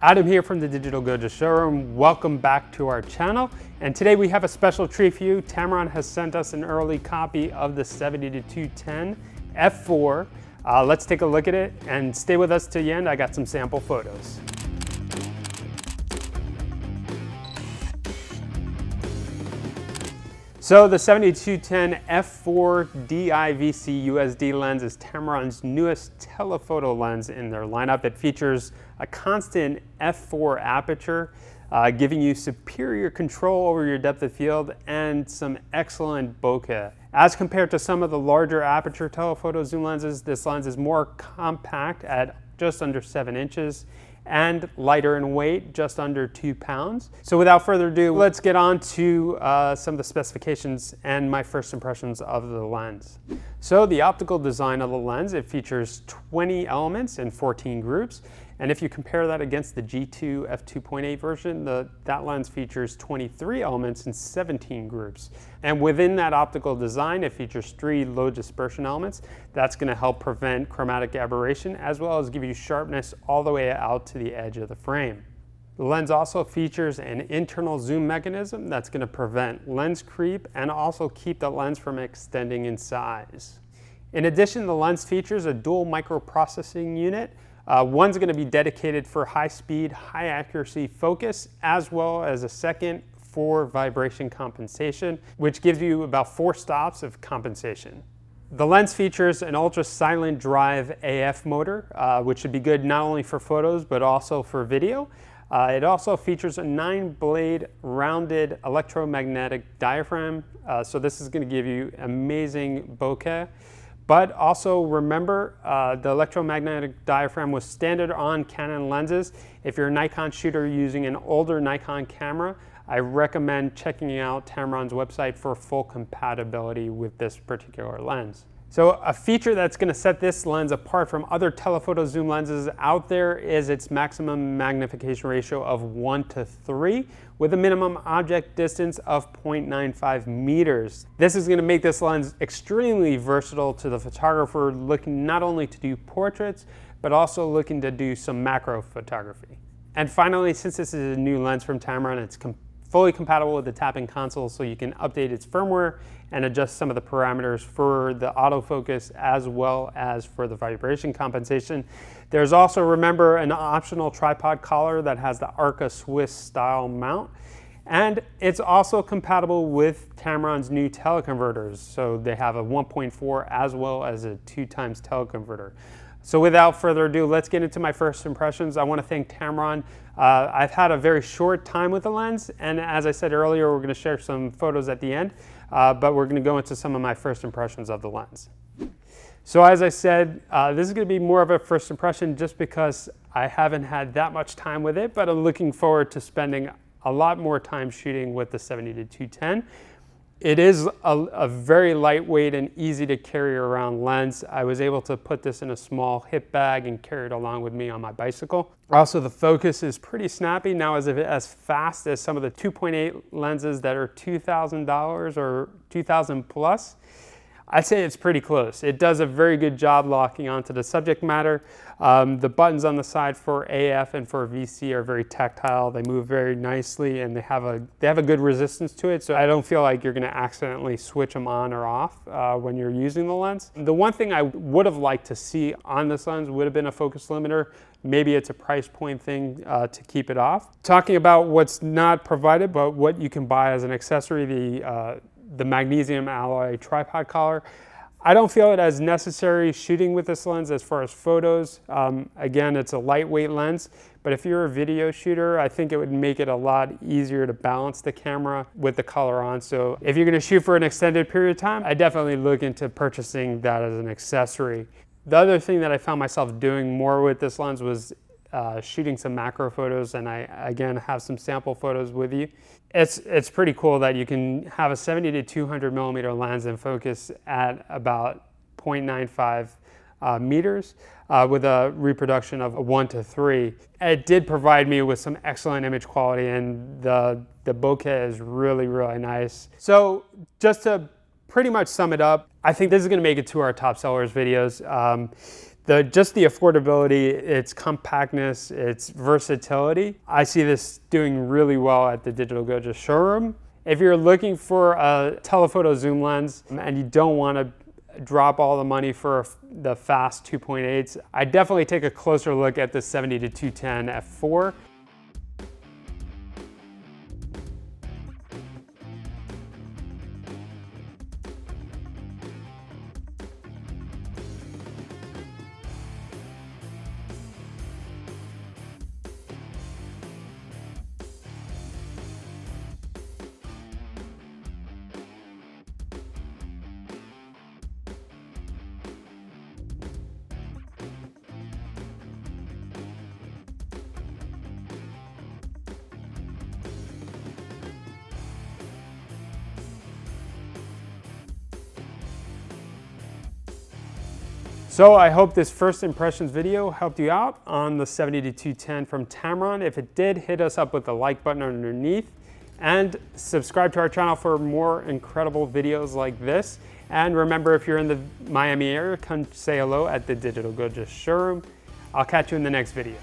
Adam here from the Digital Goja showroom. Welcome back to our channel. And today we have a special treat for you. Tamron has sent us an early copy of the 70-210 f4. Let's take a look at it and stay with us till the end. I got some sample photos. So the 70-210 f4 DI VC USD lens is Tamron's newest telephoto lens in their lineup. It features a constant f4 aperture, giving you superior control over your depth of field and some excellent bokeh. As compared to some of the larger aperture telephoto zoom lenses, this lens is more compact at just under 7 inches and lighter in weight, just under 2 pounds. So without further ado, let's get on to some of the specifications and my first impressions of the lens. So the optical design of the lens, it features 20 elements in 14 groups. And if you compare that against the G2 f2.8 version, that lens features 23 elements in 17 groups. And within that optical design, it features 3 low dispersion elements. That's going to help prevent chromatic aberration, as well as give you sharpness all the way out to the edge of the frame. The lens also features an internal zoom mechanism that's going to prevent lens creep and also keep the lens from extending in size. In addition, the lens features a dual microprocessing unit. One's going to be dedicated for high speed, high accuracy focus, as well as a second for vibration compensation, which gives you about 4 stops of compensation. The lens features an ultra silent drive AF motor, which should be good not only for photos, but also for video. It also features a 9-blade rounded electromagnetic diaphragm. So this is going to give you amazing bokeh. But also remember, the electromagnetic diaphragm was standard on Canon lenses. If you're a Nikon shooter using an older Nikon camera, I recommend checking out Tamron's website for full compatibility with this particular lens. So a feature that's going to set this lens apart from other telephoto zoom lenses out there is its maximum magnification ratio of 1:3 with a minimum object distance of 0.95 meters. This is going to make this lens extremely versatile to the photographer looking not only to do portraits, but also looking to do some macro photography. And finally, since this is a new lens from Tamron, it's fully compatible with the tapping console, so you can update its firmware and adjust some of the parameters for the autofocus as well as for the vibration compensation. There's also, remember, an optional tripod collar that has the Arca Swiss style mount. And it's also compatible with Tamron's new teleconverters. So they have a 1.4 as well as a 2x teleconverter. So without further ado, let's get into my first impressions. I want to thank Tamron. I've had a very short time with the lens, and as I said earlier, we're going to share some photos at the end, but we're going to go into some of my first impressions of the lens. So as I said, this is going to be more of a first impression just because I haven't had that much time with it, but I'm looking forward to spending a lot more time shooting with the 70-210. It is a very lightweight and easy to carry around lens. I was able to put this in a small hip bag and carry it along with me on my bicycle. Also, the focus is pretty snappy. Now, as fast as some of the 2.8 lenses that are $2,000 or $2,000 plus, I'd say it's pretty close. It does a very good job locking onto the subject matter. The buttons on the side for AF and for VC are very tactile. They move very nicely and they have a good resistance to it, so I don't feel like you're going to accidentally switch them on or off when you're using the lens. The one thing I would have liked to see on this lens would have been a focus limiter. Maybe it's a price point thing to keep it off. Talking about what's not provided, but what you can buy as an accessory, the magnesium alloy tripod collar. I don't feel it as necessary shooting with this lens as far as photos. Again, it's a lightweight lens, but if you're a video shooter, I think it would make it a lot easier to balance the camera with the collar on. So if you're going to shoot for an extended period of time, I definitely look into purchasing that as an accessory. The other thing that I found myself doing more with this lens was shooting some macro photos, and I again have some sample photos with you. It's pretty cool that you can have a 70-200mm lens and focus at about 0.95 meters with a reproduction of 1:3. It did provide me with some excellent image quality, and the bokeh is really, really nice. So just to pretty much sum it up, I think this is going to make it to our top sellers videos. Just the affordability, its compactness, its versatility. I see this doing really well at the Digital Gojja showroom. If you're looking for a telephoto zoom lens and you don't want to drop all the money for the fast 2.8s, I definitely take a closer look at the 70-210 f4. So I hope this first impressions video helped you out on the 70-210 from Tamron. If it did, hit us up with the like button underneath and subscribe to our channel for more incredible videos like this. And remember, if you're in the Miami area, come say hello at the Digital Gojja showroom. I'll catch you in the next video.